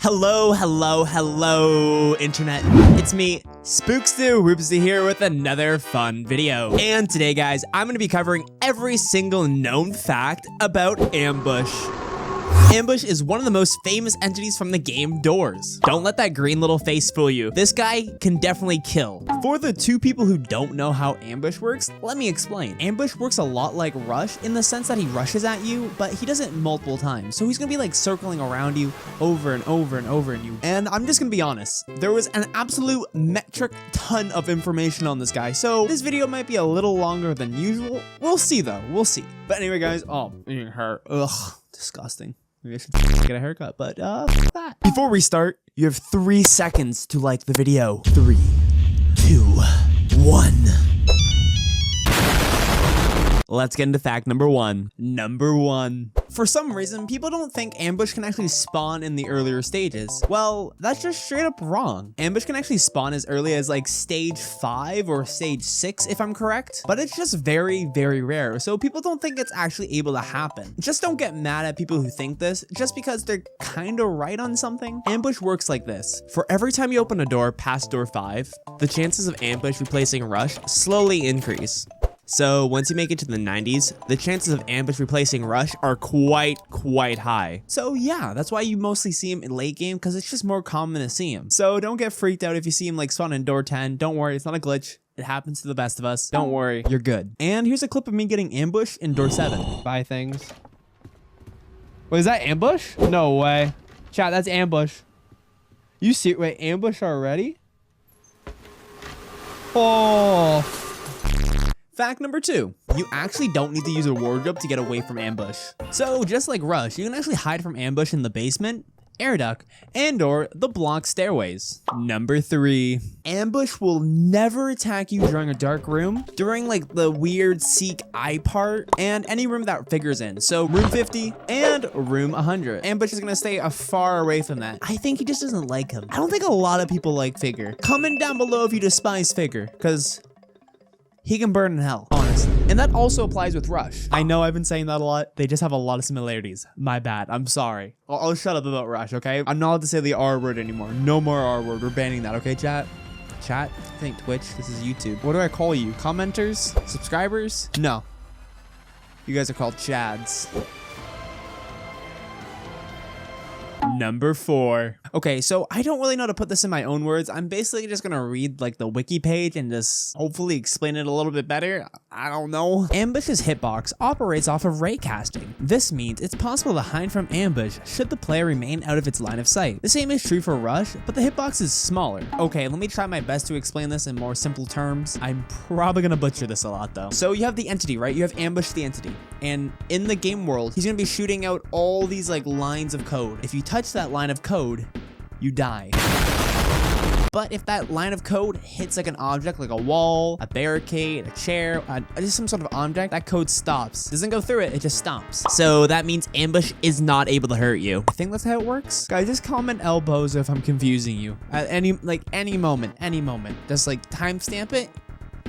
Hello, internet. It's me, SpookSterTTV here with another fun video. And today, guys, I'm going to be covering every single known fact about ambush. Ambush is one of the most famous entities from the game Doors. Don't let that green little face fool you. This guy can definitely kill. For the two people who don't know how ambush works, let me explain. Ambush works a lot like rush in the sense that he rushes at you, but he does it multiple times. So he's gonna be like circling around you over and over and over and you. And I'm just gonna be honest, there was an absolute metric ton of information on this guy. So this video might be a little longer than usual. We'll see though, we'll see. But anyway, guys, ugh, disgusting. Maybe I should get a haircut, but that. Before we start, you have 3 seconds to like the video. 3, 2, 1. Let's get into fact number one. For some reason, people don't think ambush can actually spawn in the earlier stages. Well, that's just straight up wrong. Ambush can actually spawn as early as like stage 5 or stage 6, if I'm correct. But it's just very, very rare. So people don't think it's actually able to happen. Just don't get mad at people who think this just because they're kind of right on something. Ambush works like this. For every time you open a door past door 5, the chances of ambush replacing rush slowly increase. So once you make it to the 90s, the chances of ambush replacing rush are quite high. So yeah, that's why you mostly see him in late game, because it's just more common to see him. So don't get freaked out if you see him like spawn in door 10. Don't worry, it's not a glitch. It happens to the best of us. Don't worry, you're good. And here's a clip of me getting ambushed in door 7. Buy things. Wait, is that ambush? No way. Chat, that's ambush. You see, wait, ambush already? Oh. Fact number 2, you actually don't need to use a wardrobe to get away from ambush. So just like rush, you can actually hide from ambush in the basement, air duct, and or the block stairways. Number 3, ambush will never attack you during a dark room, during like the weird seek eye part, and any room that figures in. So room 50 and room 100. Ambush is gonna stay far away from that. I think he just doesn't like him. I don't think a lot of people like Figure. Comment down below if you despise Figure, because he can burn in hell, honestly. And that also applies with Rush. I know I've been saying that a lot. They just have a lot of similarities. My bad. I'm sorry. I'll shut up about Rush, okay? I'm not allowed to say the R word anymore. No more R word. We're banning that, okay, chat? Chat? I think Twitch. This is YouTube. What do I call you? Commenters? Subscribers? No. You guys are called Chads. Number 4. Okay, so I don't really know how to put this in my own words. I'm basically just gonna read like the wiki page and just hopefully explain it a little bit better. I don't know. Ambush's hitbox operates off of ray casting. This means it's possible to hide from ambush should the player remain out of its line of sight. The same is true for rush, but the hitbox is smaller. Okay, let me try my best to explain this in more simple terms. I'm probably gonna butcher this a lot though. So you have the entity, right? You have ambush the entity. And in the game world, he's gonna be shooting out all these like lines of code. If you touch that line of code, you die. But if that line of code hits like an object, like a wall, a barricade, a chair, just some sort of object, that code stops. Doesn't go through it, it just stops. So that means ambush is not able to hurt you. I think that's how it works. Guys, just comment elbows if I'm confusing you. At any moment. Just like timestamp it,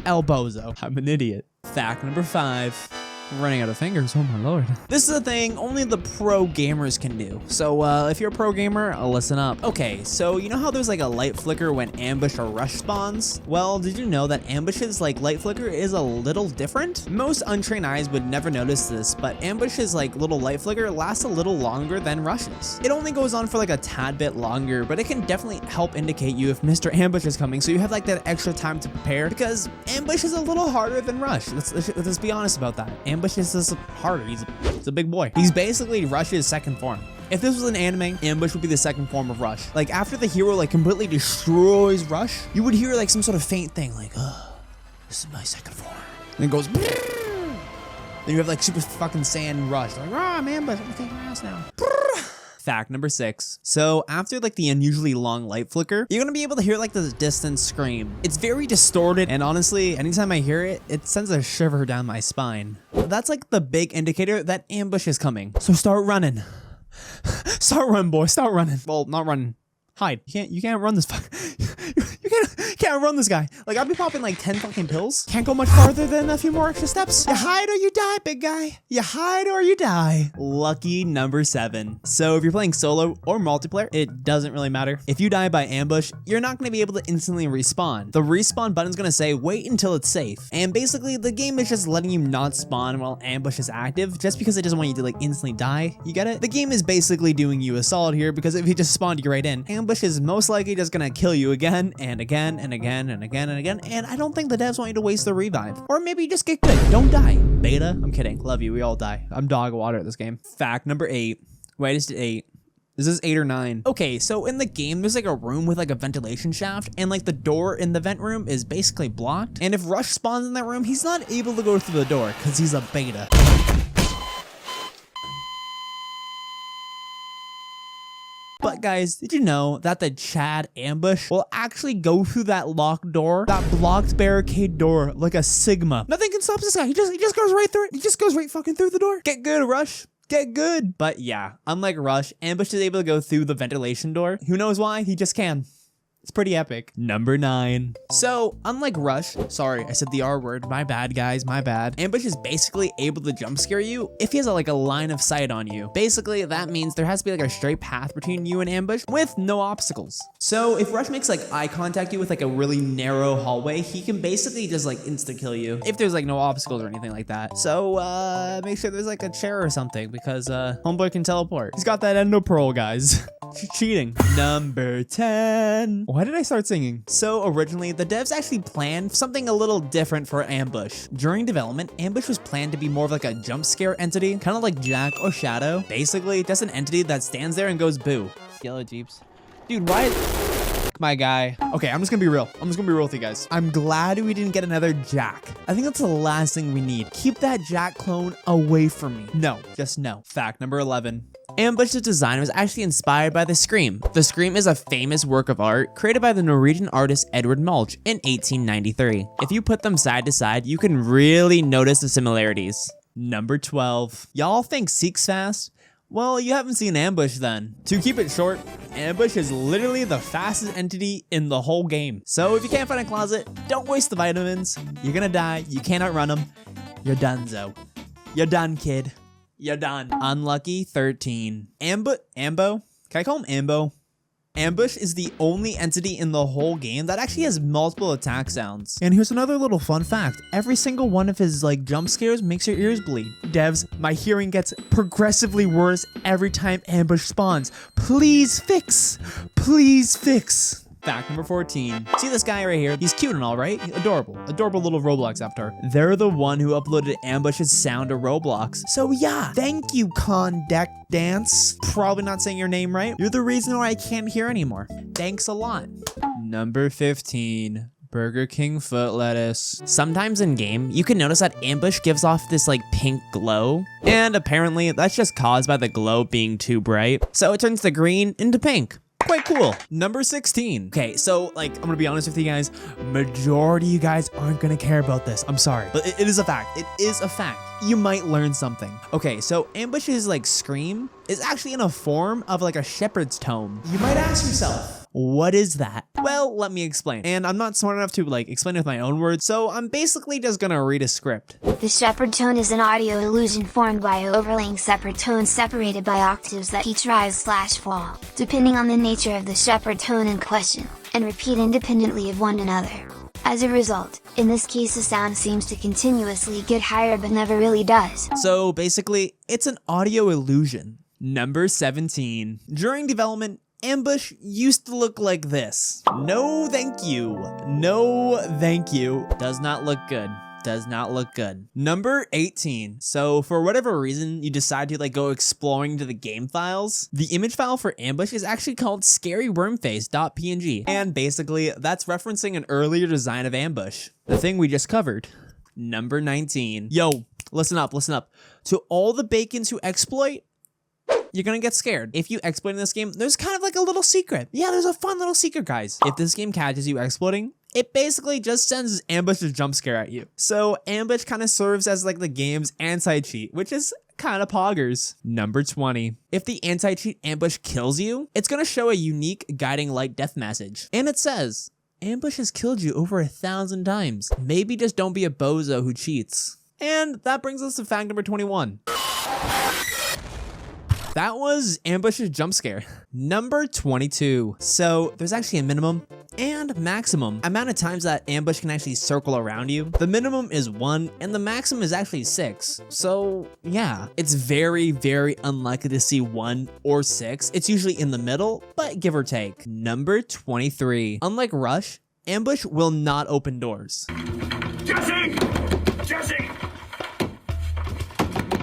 elbozo. I'm an idiot. Fact number 5. I'm running out of fingers, oh my lord. This is a thing only the pro gamers can do. So if you're a pro gamer, listen up. Okay, so you know how there's like a light flicker when ambush or rush spawns? Well, did you know that ambush's like light flicker is a little different? Most untrained eyes would never notice this, but ambush's like little light flicker lasts a little longer than rushes. It only goes on for like a tad bit longer, but it can definitely help indicate you if Mr. Ambush is coming, so you have like that extra time to prepare, because ambush is a little harder than rush. Let's be honest about that. Ambush is just harder. He's a big boy. He's basically Rush's second form. If this was an anime, ambush would be the second form of rush. Like after the hero like completely destroys rush, you would hear like some sort of faint thing like, oh, this is my second form. And it goes, then you have like super fucking sand rush. Like, I'm ambush, I'm taking my ass now. Fact number 6. So after like the unusually long light flicker, you're gonna be able to hear like this distant scream. It's very distorted, and honestly, anytime I hear it, it sends a shiver down my spine. That's like the big indicator that ambush is coming. So start running. Start running, boy. Start running. Well, not running. Hide. You can't run this fuck. You can't outrun this guy. Like, I'll be popping like 10 fucking pills. Can't go much farther than a few more extra steps. You hide or you die, big guy. You hide or you die. Lucky number 7. So if you're playing solo or multiplayer, it doesn't really matter. If you die by ambush, you're not going to be able to instantly respawn. The respawn button's going to say wait until it's safe. And basically the game is just letting you not spawn while ambush is active just because it doesn't want you to like instantly die. You get it? The game is basically doing you a solid here because if you just spawned you right in, ambush is most likely just going to kill you again and again and again and again and again. And I don't think the devs want you to waste the revive. Or maybe just get good. Don't die. Beta? I'm kidding. Love you. We all die. I'm dog water at this game. Fact number 8. Wait, is it 8? Is this 8 or 9? Okay, so in the game, there's like a room with like a ventilation shaft, and like the door in the vent room is basically blocked. And if Rush spawns in that room, he's not able to go through the door because he's a beta. But guys, did you know that the Chad ambush will actually go through that locked door, that blocked barricade door, like a Sigma? Nothing can stop this guy. He just goes right through it. He just goes right fucking through the door. Get good, Rush. Get good. But yeah, unlike Rush, Ambush is able to go through the ventilation door. Who knows why? He just can. It's pretty epic. Number 9. So, unlike Rush, sorry, I said the R word, my bad guys, my bad. Ambush is basically able to jump scare you if he has like a line of sight on you. Basically, that means there has to be like a straight path between you and Ambush with no obstacles. So, if Rush makes like eye contact you with like a really narrow hallway, he can basically just like insta kill you if there's like no obstacles or anything like that. So, make sure there's like a chair or something because homeboy can teleport. He's got that endo pearl, guys. Cheating. Number 10. Why did I start singing? So originally, the devs actually planned something a little different for Ambush. During development, Ambush was planned to be more of like a jump scare entity, kind of like Jack or Shadow. Basically, just an entity that stands there and goes boo. Yellow Jeeps. Dude, why? My guy. Okay, I'm just gonna be real. I'm just gonna be real with you guys. I'm glad we didn't get another Jack. I think that's the last thing we need. Keep that Jack clone away from me. No, just no. Fact number 11. Ambush's design was actually inspired by The Scream. The Scream is a famous work of art created by the Norwegian artist Edvard Munch in 1893. If you put them side to side, you can really notice the similarities. Number 12. Y'all think Seek's fast? Well, you haven't seen Ambush then. To keep it short, Ambush is literally the fastest entity in the whole game. So if you can't find a closet, don't waste the vitamins. You're gonna die, you can't outrun them. You're donezo. You're done, kid. You're done. Unlucky 13. Ambo? Can I call him Ambo? Ambush is the only entity in the whole game that actually has multiple attack sounds. And here's another little fun fact. Every single one of his like jump scares makes your ears bleed. Devs, my hearing gets progressively worse every time Ambush spawns. Please fix. Please fix. Fact number 14. See this guy right here? He's cute and all, right? Adorable. Adorable little Roblox avatar. They're the one who uploaded Ambush's sound to Roblox. So yeah, thank you, Condeck Dance. Probably not saying your name right. You're the reason why I can't hear anymore. Thanks a lot. Number 15. Burger King foot lettuce. Sometimes in game, you can notice that Ambush gives off this like pink glow. And apparently that's just caused by the glow being too bright. So it turns the green into pink. Quite cool. Number 16. Okay, so like, I'm gonna be honest with you guys. Majority of you guys aren't gonna care about this. I'm sorry, but it is a fact. It is a fact. You might learn something. Okay, so Ambush's like scream is actually in a form of like a shepherd's tone. You might ask yourself, what is that? Well, let me explain. And I'm not smart enough to like explain it with my own words, so I'm basically just gonna read a script. The shepherd tone is an audio illusion formed by overlaying separate tones separated by octaves that each rise/fall, depending on the nature of the shepherd tone in question, and repeat independently of one another. As a result, in this case the sound seems to continuously get higher but never really does. So basically, it's an audio illusion. Number 17. During development, Ambush used to look like this. No thank you. No thank you. Does not look good. Does not look good. Number 18. So for whatever reason, you decide to like go exploring to the game files. The image file for Ambush is actually called scarywormface.png. And basically that's referencing an earlier design of Ambush. The thing we just covered. Number 19. Yo, listen up, listen up. To all the bacons who exploit, you're gonna get scared. If you exploit in this game, there's kind of like a little secret. Yeah, there's a fun little secret, guys. If this game catches you exploiting, it basically just sends Ambush's jump scare at you. So Ambush kind of serves as like the game's anti-cheat, which is Kinda poggers. Number 20. If the anti-cheat ambush kills you, it's gonna show a unique guiding light death message. And it says, ambush has killed you over 1,000 times. Maybe just don't be a bozo who cheats. And that brings us to fact number 21. That was Ambush's jump scare. Number 22. So there's actually a minimum and maximum amount of times that ambush can actually circle around you. The minimum is 1 and the maximum is actually 6. So yeah, it's very, very unlikely to see 1 or 6. It's usually in the middle, but give or take. Number 23. Unlike Rush, ambush will not open doors. Jesse! Jesse!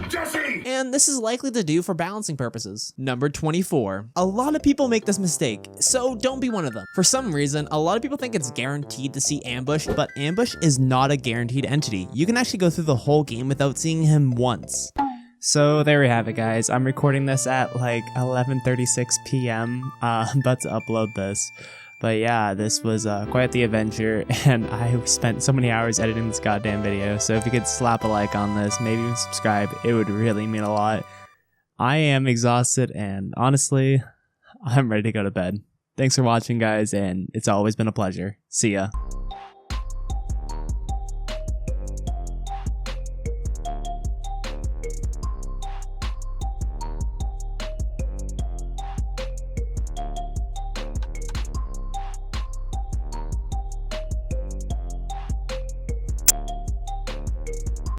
Jesse! And this is likely to do for balancing purposes. Number 24. A lot of people make this mistake, so don't be one of them. For some reason, a lot of people think it's guaranteed to see ambush, but ambush is not a guaranteed entity. You can actually go through the whole game without seeing him once. So there we have it, guys. I'm recording this at like 11:36 p.m. I'm about to upload this. But yeah, this was quite the adventure, and I spent so many hours editing this goddamn video. So if you could slap a like on this, maybe even subscribe, it would really mean a lot. I am exhausted, and honestly, I'm ready to go to bed. Thanks for watching, guys, and it's always been a pleasure. See ya.